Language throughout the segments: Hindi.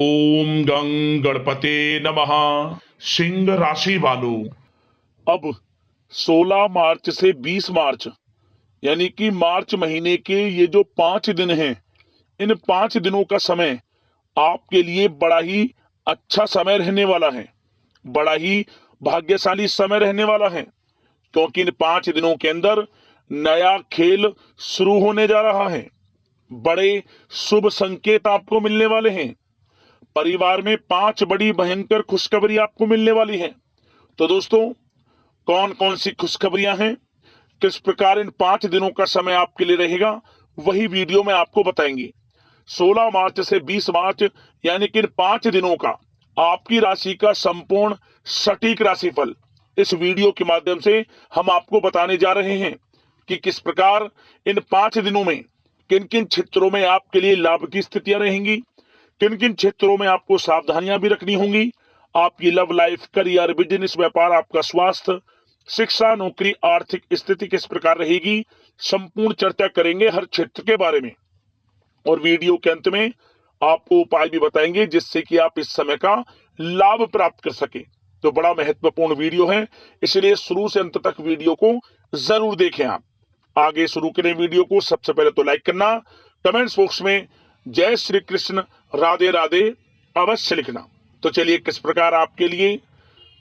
ओम गं गणपते नमः। सिंह राशि वालों, अब 16 मार्च से 20 मार्च यानी कि मार्च महीने के ये जो 5 दिन हैं, इन 5 दिनों का समय आपके लिए बड़ा ही अच्छा समय रहने वाला है, बड़ा ही भाग्यशाली समय रहने वाला है। क्योंकि इन 5 दिनों के अंदर नया खेल शुरू होने जा रहा है। बड़े शुभ संकेत आपको मिलने वाले हैं। परिवार में 5 बड़ी भयंकर खुशखबरी आपको मिलने वाली है। तो दोस्तों, कौन कौन सी खुशखबरियां हैं, किस प्रकार इन 5 दिनों का समय आपके लिए रहेगा, वही वीडियो में आपको बताएंगे। 16 मार्च से 20 मार्च यानी कि इन 5 दिनों का आपकी राशि का संपूर्ण सटीक राशिफल इस वीडियो के माध्यम से हम आपको बताने जा रहे हैं कि किस प्रकार इन 5 दिनों में किन किन क्षेत्रों में आपके लिए लाभ की स्थितियां रहेंगी, किन किन क्षेत्रों में आपको सावधानियां भी रखनी होंगी। आपकी लव लाइफ, करियर, बिजनेस, व्यापार, आपका स्वास्थ्य, शिक्षा, नौकरी, आर्थिक स्थिति किस प्रकार रहेगी, संपूर्ण चर्चा करेंगे हर क्षेत्र के बारे में। और वीडियो के अंत में आपको उपाय भी बताएंगे जिससे कि आप इस समय का लाभ प्राप्त कर सके। तो बड़ा महत्वपूर्ण वीडियो है, इसलिए शुरू से अंत तक वीडियो को जरूर देखें। आप आगे शुरू करें वीडियो को, सबसे पहले तो लाइक करना, कमेंट्स बॉक्स में जय श्री कृष्ण, राधे राधे अवश्य लिखना। तो चलिए, किस प्रकार आपके लिए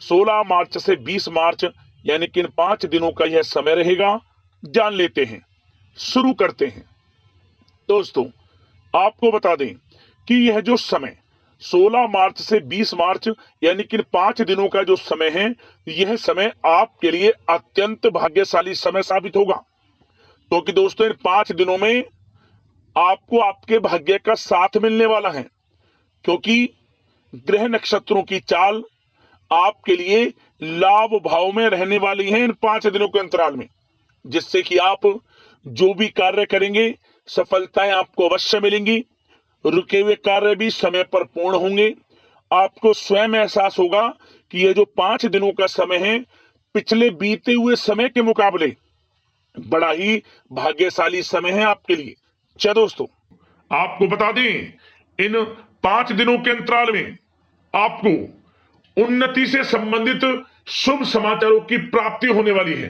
16 मार्च से 20 मार्च यानी कि इन 5 दिनों का यह समय रहेगा, जान लेते हैं, शुरू करते हैं। दोस्तों, आपको बता दें कि यह जो समय 16 मार्च से 20 मार्च यानी कि 5 दिनों का जो समय है, यह समय आपके लिए अत्यंत भाग्यशाली समय साबित होगा। क्योंकि दोस्तों, इन 5 दिनों में आपको आपके भाग्य का साथ मिलने वाला है। क्योंकि ग्रह नक्षत्रों की चाल आपके लिए लाभ भाव में रहने वाली है इन 5 दिनों के अंतराल में, जिससे कि आप जो भी कार्य करेंगे सफलताएं आपको अवश्य मिलेंगी। रुके हुए कार्य भी समय पर पूर्ण होंगे। आपको स्वयं एहसास होगा कि यह जो 5 दिनों का समय है, पिछले बीते हुए समय के मुकाबले बड़ा ही भाग्यशाली समय है आपके लिए। अच्छा दोस्तों, आपको बता दें, इन 5 दिनों के अंतराल में आपको उन्नति से संबंधित शुभ समाचारों की प्राप्ति होने वाली है।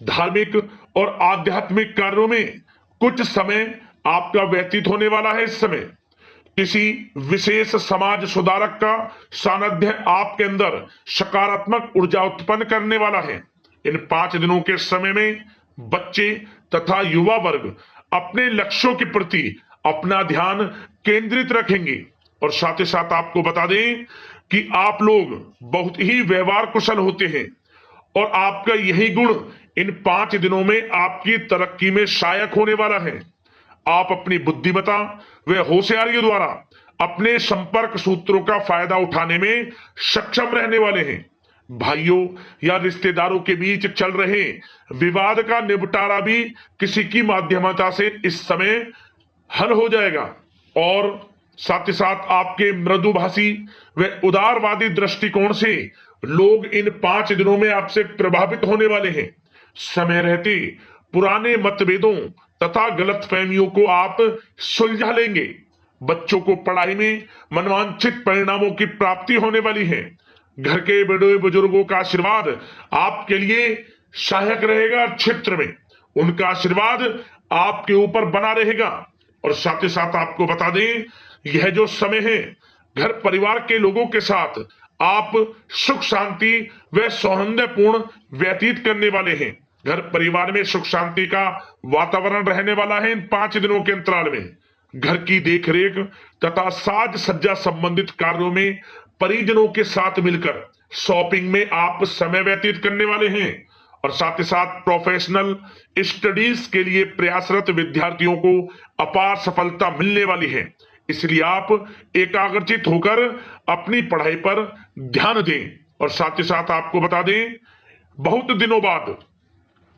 धार्मिक और आध्यात्मिक कार्यों में कुछ समय आपका व्यतीत होने वाला है। इस समय किसी विशेष समाज सुधारक का सानिध्य आपके अंदर सकारात्मक ऊर्जा उत्पन्न करने वाला है। इन 5 दिनों के समय में बच्चे तथा युवा वर्ग अपने लक्ष्यों के प्रति अपना ध्यान केंद्रित रखेंगे। और साथ ही साथ आपको बता दें कि आप लोग बहुत ही व्यवहार कुशल होते हैं और आपका यही गुण इन 5 दिनों में आपकी तरक्की में सहायक होने वाला है। आप अपनी बुद्धिमत्ता व होशियारी द्वारा अपने संपर्क सूत्रों का फायदा उठाने में सक्षम रहने वाले हैं। भाइयों या रिश्तेदारों के बीच चल रहे विवाद का निपटारा भी किसी की माध्यमता से इस समय हल हो जाएगा। और साथ ही साथ आपके मृदुभाषी व उदारवादी दृष्टिकोण से लोग इन 5 दिनों में आपसे प्रभावित होने वाले हैं। समय रहते पुराने मतभेदों तथा गलतफहमियों को आप सुलझा लेंगे। बच्चों को पढ़ाई में मनवांछित परिणामों की प्राप्ति होने वाली है। घर के बड़े बुजुर्गों का आशीर्वाद आपके लिए सहायक रहेगा। क्षेत्र में उनका आशीर्वाद आपके ऊपर बना रहेगा। और साथ ही साथ आपको बता दें, यह जो समय है, घर परिवार के लोगों के साथ आप सुख शांति व सौहार्दपूर्ण व्यतीत करने वाले हैं। घर परिवार में सुख शांति का वातावरण रहने वाला है इन 5 दिनों के अंतराल में। घर की देखरेख तथा साज सज्जा संबंधित कार्यों में परिजनों के साथ मिलकर शॉपिंग में आप समय व्यतीत करने वाले हैं। और साथ ही साथ प्रोफेशनल स्टडीज के लिए प्रयासरत विद्यार्थियों को अपार सफलता मिलने वाली है। इसलिए आप एकाग्रचित होकर अपनी पढ़ाई पर ध्यान दें। और साथ ही साथ आपको बता दें, बहुत दिनों बाद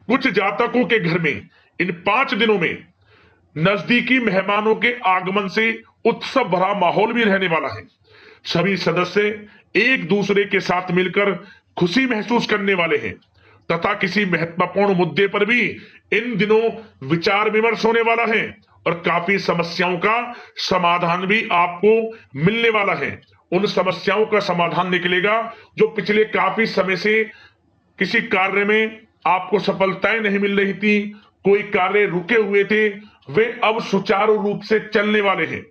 कुछ जातकों के घर में इन 5 दिनों में नजदीकी मेहमानों के आगमन से उत्सव भरा माहौल भी रहने वाला है। सभी सदस्य एक दूसरे के साथ मिलकर खुशी महसूस करने वाले हैं तथा किसी महत्वपूर्ण मुद्दे पर भी इन दिनों विचार विमर्श होने वाला है और काफी समस्याओं का समाधान भी आपको मिलने वाला है। उन समस्याओं का समाधान निकलेगा जो पिछले काफी समय से किसी कार्य में आपको सफलताएं नहीं मिल रही थी, कोई कार्य रुके हुए थे, वे अब सुचारू रूप से चलने वाले हैं।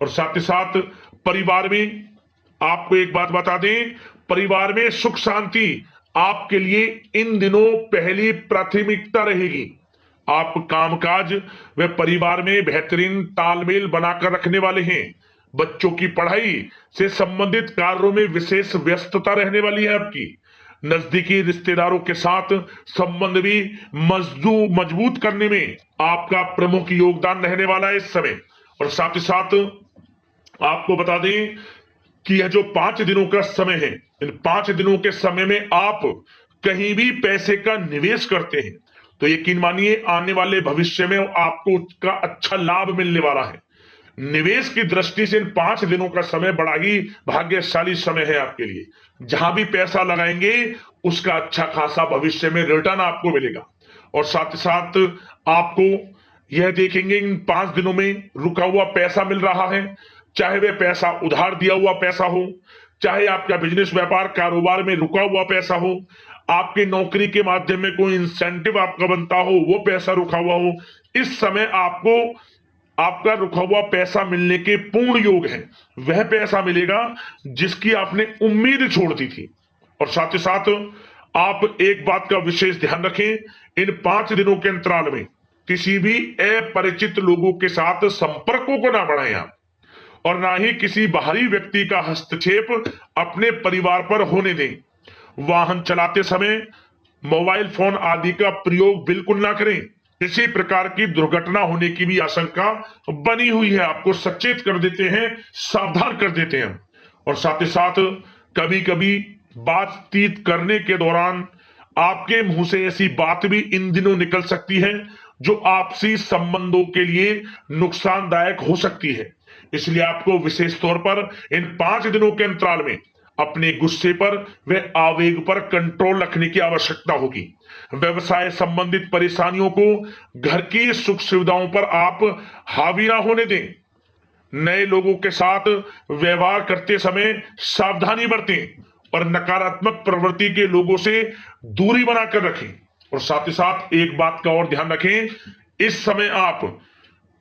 और साथ ही साथ परिवार में आपको एक बात बता दें, परिवार में सुख शांति आपके लिए इन दिनों पहली प्राथमिकता रहेगी। आप कामकाज व परिवार में बेहतरीन तालमेल बनाकर रखने वाले हैं। बच्चों की पढ़ाई से संबंधित कार्यों में विशेष व्यस्तता रहने वाली है आपकी। नजदीकी रिश्तेदारों के साथ संबंध भी मजबूत करने में आपका प्रमुख योगदान रहने वाला है इस समय। और साथ ही साथ आपको बता दें कि यह जो 5 दिनों का समय है, इन 5 दिनों के समय में आप कहीं भी पैसे का निवेश करते हैं तो यकीन मानिए आने वाले भविष्य में आपको उसका अच्छा लाभ मिलने वाला है। निवेश की दृष्टि से इन 5 दिनों का समय बड़ा ही भाग्यशाली समय है आपके लिए। जहां भी पैसा लगाएंगे उसका अच्छा खासा भविष्य में रिटर्न आपको मिलेगा। और साथ ही साथ आपको यह देखेंगे इन 5 दिनों में रुका हुआ पैसा मिल रहा है, चाहे वह पैसा उधार दिया हुआ पैसा हो, चाहे आपका बिजनेस व्यापार कारोबार में रुका हुआ पैसा हो, आपकी नौकरी के माध्यम में कोई इंसेंटिव आपका बनता हो, वो पैसा रुका हुआ हो, इस समय आपको आपका रुका हुआ पैसा मिलने के पूर्ण योग है। वह पैसा मिलेगा जिसकी आपने उम्मीद छोड़ दी थी। और साथ ही साथ आप एक बात का विशेष ध्यान रखें, इन 5 दिनों के अंतराल में किसी भी अपरिचित लोगों के साथ संपर्कों को ना बढ़ाएं आप, और ना ही किसी बाहरी व्यक्ति का हस्तक्षेप अपने परिवार पर होने दें। वाहन चलाते समय मोबाइल फोन आदि का प्रयोग बिल्कुल ना करें। किसी प्रकार की दुर्घटना होने की भी आशंका बनी हुई है, आपको सचेत कर देते हैं, सावधान कर देते हैं। और साथ ही साथ कभी कभी बातचीत करने के दौरान आपके मुंह से ऐसी बात भी इन दिनों निकल सकती है जो आपसी संबंधों के लिए नुकसानदायक हो सकती है। इसलिए आपको विशेष तौर पर इन 5 दिनों के अंतराल में अपने गुस्से पर व आवेग पर कंट्रोल रखने की आवश्यकता होगी। व्यवसाय संबंधित परेशानियों को घर की सुख सुविधाओं पर आप हावी ना होने दें। नए लोगों के साथ व्यवहार करते समय सावधानी बरतें और नकारात्मक प्रवृत्ति के लोगों से दूरी बनाकर रखें। और साथ ही साथ एक बात का और ध्यान रखें, इस समय आप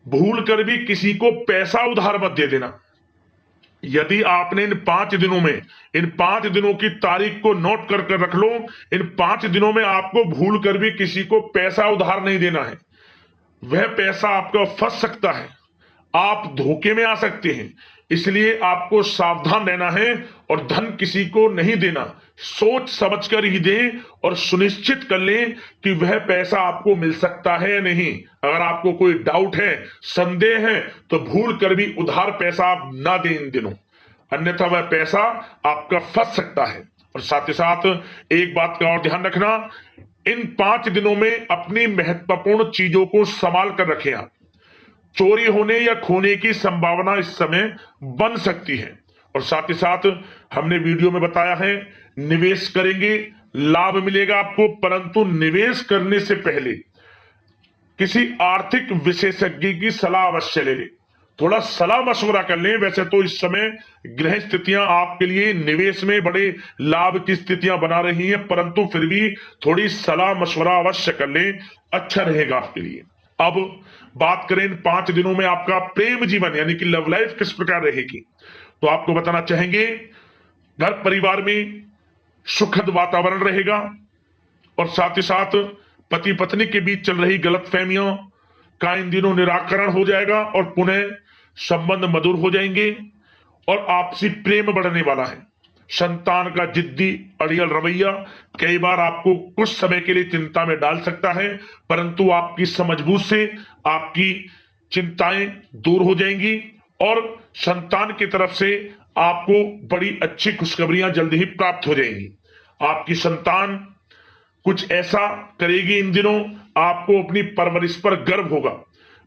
भूल कर भी किसी को पैसा उधार मत दे देना। यदि आपने इन 5 दिनों में इन 5 दिनों की तारीख को नोट कर रख लो, इन 5 दिनों में आपको भूल कर भी किसी को पैसा उधार नहीं देना है। वह पैसा आपका फंस सकता है, आप धोखे में आ सकते हैं। इसलिए आपको सावधान रहना है और धन किसी को नहीं देना। सोच समझ कर ही दें और सुनिश्चित कर लें कि वह पैसा आपको मिल सकता है या नहीं। अगर आपको कोई डाउट है, संदेह है, तो भूल कर भी उधार पैसा आप ना दें इन दिनों, अन्यथा वह पैसा आपका फंस सकता है। और साथ ही साथ एक बात का और ध्यान रखना, इन 5 दिनों में अपनी महत्वपूर्ण चीजों को संभाल कर रखें आप। चोरी होने या खोने की संभावना इस समय बन सकती है। और साथ ही साथ हमने वीडियो में बताया है, निवेश करेंगे लाभ मिलेगा आपको, परंतु निवेश करने से पहले किसी आर्थिक विशेषज्ञ की सलाह अवश्य ले लें, थोड़ा सलाह मशवरा कर लें। वैसे तो इस समय ग्रह स्थितियां आपके लिए निवेश में बड़े लाभ की स्थितियां बना रही हैं, परंतु फिर भी थोड़ी सलाह मशवरा अवश्य कर लें, अच्छा रहेगा आपके लिए। अब बात करें इन 5 दिनों में आपका प्रेम जीवन यानी कि लव लाइफ किस प्रकार रहेगी, तो आपको बताना चाहेंगे घर परिवार में सुखद वातावरण रहेगा। और साथ ही साथ पति पत्नी के बीच चल रही गलतफहमियों का इन दिनों निराकरण हो जाएगा और पुनः संबंध मधुर हो जाएंगे और आपसी प्रेम बढ़ने वाला है। संतान का जिद्दी अड़ियल रवैया कई बार आपको कुछ समय के लिए चिंता में डाल सकता है, परंतु आपकी समझबूझ से आपकी चिंताएं दूर हो जाएंगी और संतान की तरफ से आपको बड़ी अच्छी खुशखबरियां जल्द ही प्राप्त हो जाएंगी। आपकी संतान कुछ ऐसा करेगी इन दिनों, आपको अपनी परवरिश पर गर्व होगा।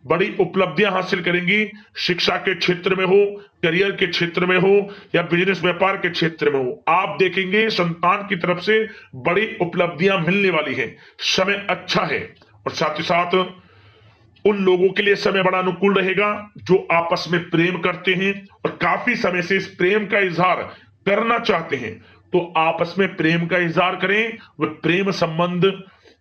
बड़ी उपलब्धियां हासिल करेंगी, शिक्षा के क्षेत्र में हो, करियर के क्षेत्र में हो या बिजनेस व्यापार के क्षेत्र में हो। आप देखेंगे संतान की तरफ से बड़ी उपलब्धियां मिलने वाली हैं, समय अच्छा है। और साथ ही साथ उन लोगों के लिए समय बड़ा अनुकूल रहेगा जो आपस में प्रेम करते हैं और काफी समय से इस प्रेम का इजहार करना चाहते हैं। तो आपस में प्रेम का इजहार करें। वह प्रेम संबंध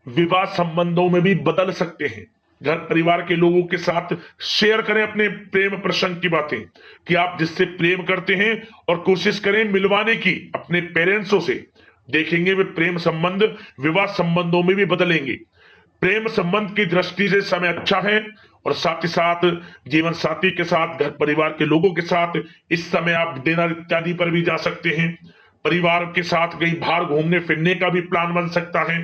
विवाह संबंधों में भी बदल सकते हैं। घर परिवार के लोगों के साथ शेयर करें अपने प्रेम प्रसंग की बातें कि आप जिससे प्रेम करते हैं और कोशिश करें मिलवाने की अपने पेरेंट्सों से। देखेंगे वे प्रेम संबंध विवाह संबंधों में भी बदलेंगे। प्रेम संबंध की दृष्टि से समय अच्छा है और साथ ही साथ जीवन साथी के साथ घर परिवार के लोगों के साथ इस समय आप डिनर इत्यादि पर भी जा सकते हैं। परिवार के साथ कहीं बाहर घूमने फिरने का भी प्लान बन सकता है।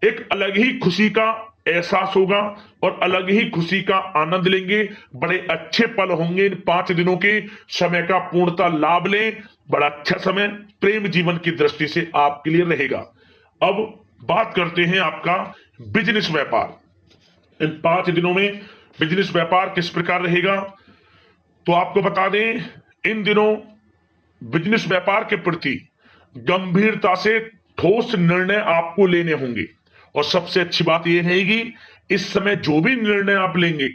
एक अलग ही खुशी का एहसास होगा और अलग ही खुशी का आनंद लेंगे। बड़े अच्छे पल होंगे इन 5 दिनों के समय का पूर्णता लाभ लें। बड़ा अच्छा समय प्रेम जीवन की दृष्टि से आपके लिए रहेगा। अब बात करते हैं आपका बिजनेस व्यापार। इन 5 दिनों में बिजनेस व्यापार किस प्रकार रहेगा, तो आपको बता दें इन दिनों बिजनेस व्यापार के प्रति गंभीरता से ठोस निर्णय आपको लेने होंगे। और सबसे अच्छी बात यह रहेगी इस समय जो भी निर्णय आप लेंगे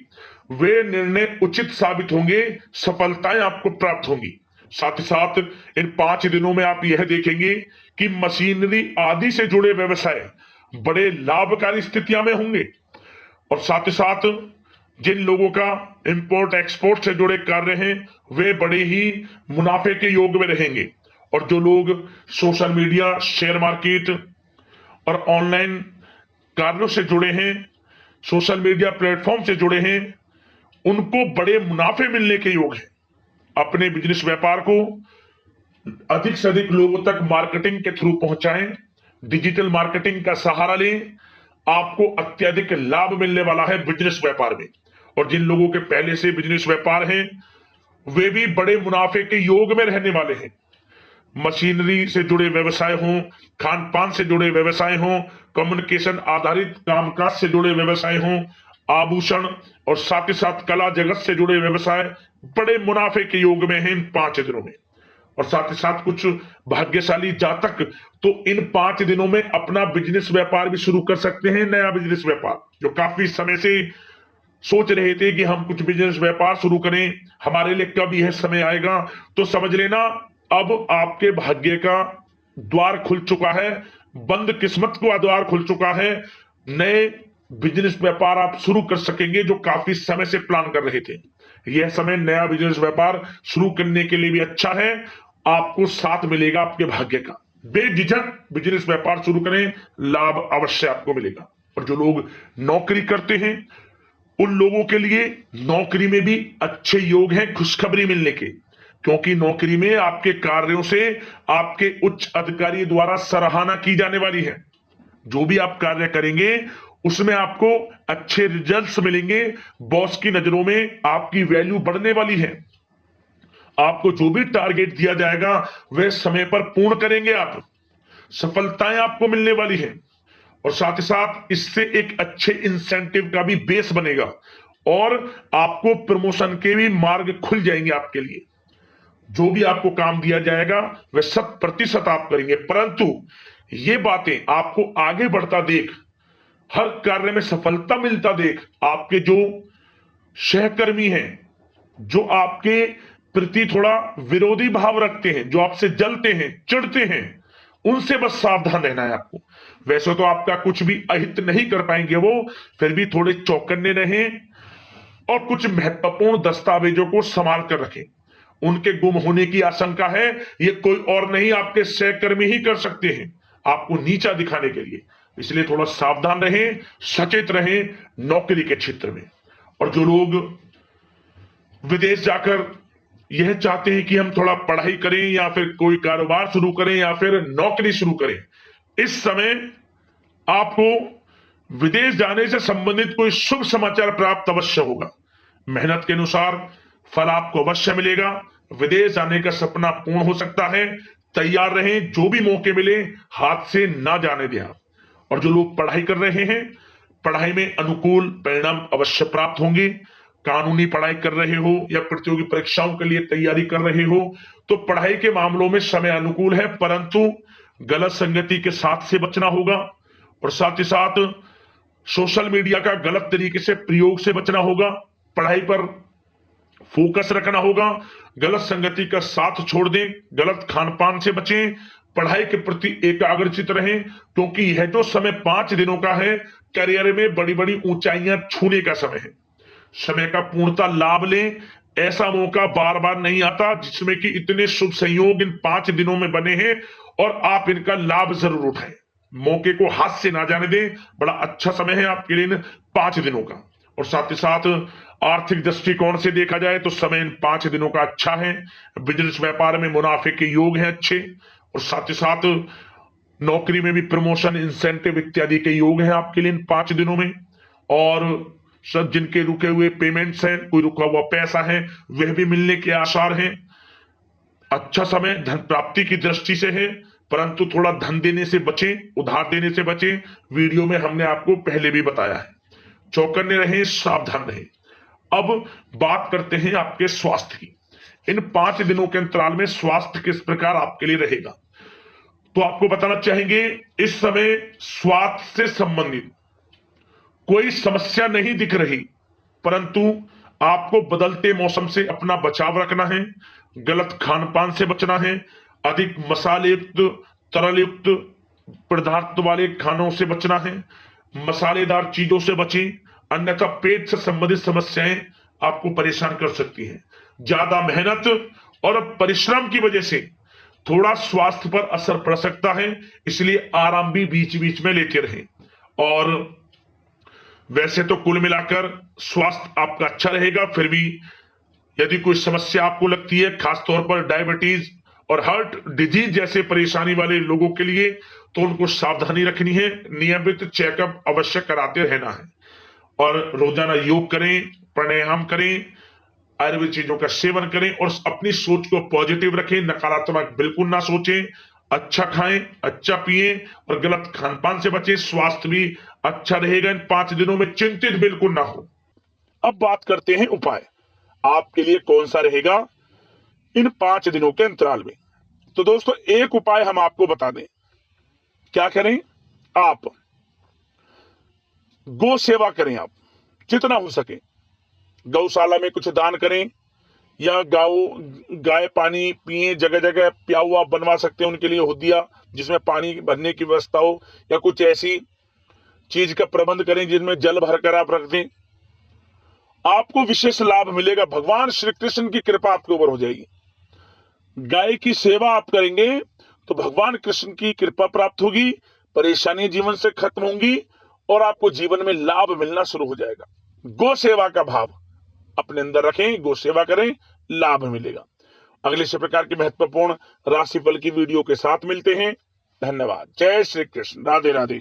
वे निर्णय उचित साबित होंगे, सफलताएं आपको प्राप्त होंगी। साथ ही साथ इन 5 दिनों में आप यह देखेंगे कि मशीनरी आदि से जुड़े व्यवसाय बड़े लाभकारी स्थितियां में होंगे। और साथ ही साथ जिन लोगों का इंपोर्ट एक्सपोर्ट से जुड़े कार्य हैं वे बड़े ही मुनाफे के योग में रहेंगे। और जो लोग सोशल मीडिया शेयर मार्केट और ऑनलाइन कार्यों से जुड़े हैं, सोशल मीडिया प्लेटफॉर्म से जुड़े हैं, उनको बड़े मुनाफे मिलने के योग हैं। अपने बिजनेस व्यापार को अधिक से अधिक लोगों तक मार्केटिंग के थ्रू पहुंचाएं, डिजिटल मार्केटिंग का सहारा लें। आपको अत्यधिक लाभ मिलने वाला है बिजनेस व्यापार में। और जिन लोगों के पहले से बिजनेस व्यापार हैं वे भी बड़े मुनाफे के योग में रहने वाले हैं। मशीनरी से जुड़े व्यवसाय हों, खान पान से जुड़े व्यवसाय हों, कम्युनिकेशन आधारित कामकाज से जुड़े व्यवसाय हों, आभूषण और साथ ही साथ कला जगत से जुड़े व्यवसाय बड़े मुनाफे के योग में हैं इन 5 दिनों में। और साथ ही साथ कुछ भाग्यशाली जातक तो इन 5 दिनों में अपना बिजनेस व्यापार भी शुरू कर सकते हैं। नया बिजनेस व्यापार जो काफी समय से सोच रहे थे कि हम कुछ बिजनेस व्यापार शुरू करें, हमारे लिए कब यह समय आएगा, तो समझ लेना अब आपके भाग्य का द्वार खुल चुका है, बंद किस्मत का द्वार खुल चुका है। नए बिजनेस व्यापार आप शुरू कर सकेंगे जो काफी समय से प्लान कर रहे थे। यह समय नया बिजनेस व्यापार शुरू करने के लिए भी अच्छा है। आपको साथ मिलेगा आपके भाग्य का। बेझिझक बिजनेस व्यापार शुरू करें, लाभ अवश्य आपको मिलेगा। और जो लोग नौकरी करते हैं उन लोगों के लिए नौकरी में भी अच्छे योग हैं खुशखबरी मिलने के, क्योंकि नौकरी में आपके कार्यों से आपके उच्च अधिकारी द्वारा सराहना की जाने वाली है। जो भी आप कार्य करेंगे उसमें आपको अच्छे रिजल्ट्स मिलेंगे। बॉस की नजरों में आपकी वैल्यू बढ़ने वाली है। आपको जो भी टारगेट दिया जाएगा वह समय पर पूर्ण करेंगे आप, सफलताएं आपको मिलने वाली है। और साथ ही साथ इससे एक अच्छे इंसेंटिव का भी बेस बनेगा और आपको प्रमोशन के भी मार्ग खुल जाएंगे आपके लिए। जो भी आपको काम दिया जाएगा वह 100% आप करेंगे। परंतु ये बातें आपको आगे बढ़ता देख, हर कार्य में सफलता मिलता देख, आपके जो सहकर्मी हैं, जो आपके प्रति थोड़ा विरोधी भाव रखते हैं, जो आपसे जलते हैं चिढ़ते हैं, उनसे बस सावधान रहना है आपको। वैसे तो आपका कुछ भी अहित नहीं कर पाएंगे वो, फिर भी थोड़े चौकन्ने रहें और कुछ महत्वपूर्ण दस्तावेजों को संभाल कर रखें। उनके गुम होने की आशंका है, ये कोई और नहीं आपके सहकर्मी ही कर सकते हैं आपको नीचा दिखाने के लिए। इसलिए थोड़ा सावधान रहें, सचेत रहें नौकरी के क्षेत्र में। और जो लोग विदेश जाकर यह चाहते हैं कि हम थोड़ा पढ़ाई करें या फिर कोई कारोबार शुरू करें या फिर नौकरी शुरू करें, इस समय आपको विदेश जाने से संबंधित कोई शुभ समाचार प्राप्त अवश्य होगा। मेहनत के अनुसार फल आपको अवश्य मिलेगा। विदेश जाने का सपना पूर्ण हो सकता है। तैयार रहें, जो भी मौके मिले हाथ से ना जाने दें आप। और जो लोग पढ़ाई कर रहे हैं, पढ़ाई में अनुकूल परिणाम अवश्य प्राप्त होंगे। कानूनी पढ़ाई कर रहे हो या प्रतियोगी परीक्षाओं के लिए तैयारी कर रहे हो तो पढ़ाई के मामलों में समय अनुकूल है, परंतु गलत संगति के साथ से बचना होगा। और साथ ही साथ सोशल मीडिया का गलत तरीके से प्रयोग से बचना होगा, पढ़ाई पर फोकस रखना होगा, गलत संगति का साथ छोड़ दें, गलत खान पान से बचें, पढ़ाई के प्रति एकाग्रचित रहें, क्योंकि यह जो समय 5 दिनों का है, करियर में बड़ी बड़ी ऊंचाइयां छूने का समय है। समय का पूर्णता लाभ लें। ऐसा मौका बार बार नहीं आता जिसमें कि इतने शुभ संयोग इन 5 दिनों में बने हैं, और आप इनका लाभ जरूर उठाएं। मौके को हाथ से ना जाने दें। बड़ा अच्छा समय है आपके लिए इन 5 दिनों का। और साथ ही साथ आर्थिक दृष्टिकोण से देखा जाए तो समय इन 5 दिनों का अच्छा है। बिजनेस व्यापार में मुनाफे के योग हैं अच्छे, और साथ ही साथ नौकरी में भी प्रमोशन, इंसेंटिव इत्यादि के योग हैं आपके लिए इन 5 दिनों में। और सब जिनके रुके हुए पेमेंट्स हैं, कोई रुका हुआ पैसा है, वह भी मिलने के आसार हैं। अच्छा समय धन प्राप्ति की दृष्टि से है, परंतु थोड़ा धन देने से बचें, उधार देने से बचें। वीडियो में हमने आपको पहले भी बताया है। चौकन्ने रहें, सावधान रहें। अब बात करते हैं आपके स्वास्थ्य की। इन 5 दिनों के अंतराल में स्वास्थ्य किस प्रकार आपके लिए रहेगा, तो आपको बताना चाहेंगे इस समय स्वास्थ्य से संबंधित कोई समस्या नहीं दिख रही, परंतु आपको बदलते मौसम से अपना बचाव रखना है, गलत खान पान से बचना है, अधिक मसाले युक्त, तरल युक्त पदार्थ वाले खानों से बचना है, मसालेदार चीजों से बचें, अन्यथा पेट से संबंधित समस्याएं आपको परेशान कर सकती हैं। ज्यादा मेहनत और परिश्रम की वजह से थोड़ा स्वास्थ्य पर असर पड़ सकता है, इसलिए आराम भी बीच बीच में लेते रहें। और वैसे तो कुल मिलाकर स्वास्थ्य आपका अच्छा रहेगा, फिर भी यदि कोई समस्या आपको लगती है, खासतौर पर डायबिटीज और हार्ट डिजीज जैसे परेशानी वाले लोगों के लिए, तो उनको सावधानी रखनी है। नियमित चेकअप अवश्य कराते रहना है, और रोजाना योग करें, प्राणायाम करें, आयुर्वेद चीजों का सेवन करें, और अपनी सोच को पॉजिटिव रखें, नकारात्मक बिल्कुल ना सोचें। अच्छा खाएं, अच्छा पिएं, और गलत खान पान से बचें। स्वास्थ्य भी अच्छा रहेगा इन 5 दिनों में, चिंतित बिल्कुल ना हो। अब बात करते हैं उपाय आपके लिए कौन सा रहेगा इन 5 दिनों के अंतराल में। तो दोस्तों, एक उपाय हम आपको बता दें। क्या करें? आप गौ सेवा करें, आप जितना हो सके गौशाला में कुछ दान करें, या गाय पानी पिए, जगह जगह प्या हुआ बनवा सकते हैं उनके लिए हुदिया, जिसमें पानी भरने की व्यवस्था हो, या कुछ ऐसी चीज का प्रबंध करें जिसमें जल भरकर आप रख दें। आपको विशेष लाभ मिलेगा, भगवान श्री कृष्ण की कृपा आपके ऊपर हो जाएगी। गाय की सेवा आप करेंगे तो भगवान कृष्ण की कृपा प्राप्त होगी, परेशानी जीवन से खत्म होंगी, और आपको जीवन में लाभ मिलना शुरू हो जाएगा। गौ सेवा का भाव अपने अंदर रखें, गौ सेवा करें, लाभ मिलेगा। अगले इसी प्रकार की महत्वपूर्ण राशिफल की वीडियो के साथ मिलते हैं। धन्यवाद। जय श्री कृष्ण। राधे राधे।